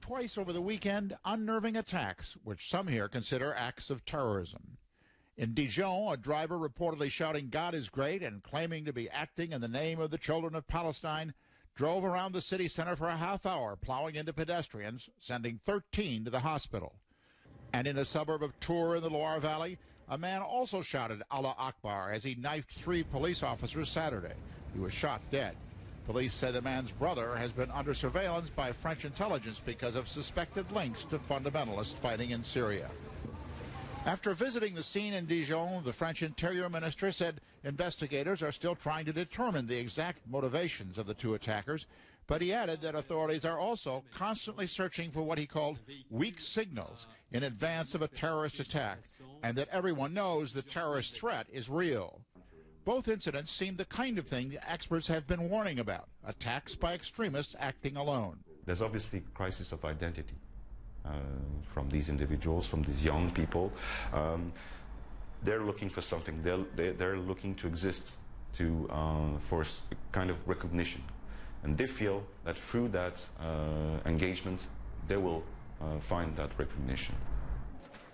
twice over the weekend unnerving attacks, which some here consider acts of terrorism. In Dijon, a driver reportedly shouting "God is great" and claiming to be acting in the name of the children of Palestine drove around the city center for a half hour, plowing into pedestrians, sending 13 to the hospital. And in a suburb of Tours in the Loire Valley, a man also shouted "Allah Akbar" as he knifed 3 police officers Saturday. He was shot dead. Police say the man's brother has been under surveillance by French intelligence because of suspected links to fundamentalist fighting in Syria. After visiting the scene in Dijon, the French Interior Minister said investigators are still trying to determine the exact motivations of the 2 attackers, but he added that authorities are also constantly searching for what he called weak signals in advance of a terrorist attack, and that everyone knows the terrorist threat is real. Both incidents seem the kind of thing the experts have been warning about, attacks by extremists acting alone. There's obviously a crisis of identity. From these individuals, from these young people. They're looking for something. They're looking to exist for a kind of recognition. And they feel that through that engagement, they will find that recognition.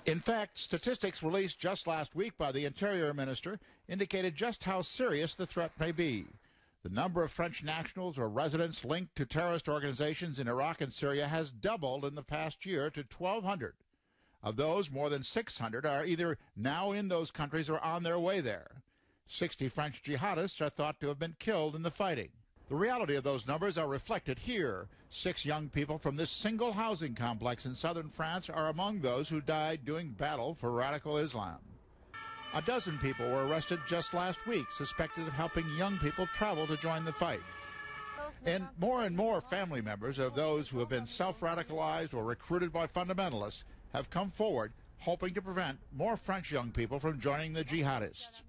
In fact, statistics released just last week by the Interior Minister indicated just how serious the threat may be. The number of French nationals or residents linked to terrorist organizations in Iraq and Syria has doubled in the past year to 1,200. Of those, more than 600 are either now in those countries or on their way there. 60 French jihadists are thought to have been killed in the fighting. The reality of those numbers are reflected here. 6 young people from this single housing complex in southern France are among those who died doing battle for radical Islam. A dozen people were arrested just last week, suspected of helping young people travel to join the fight. And more family members of those who have been self-radicalized or recruited by fundamentalists have come forward, hoping to prevent more French young people from joining the jihadists.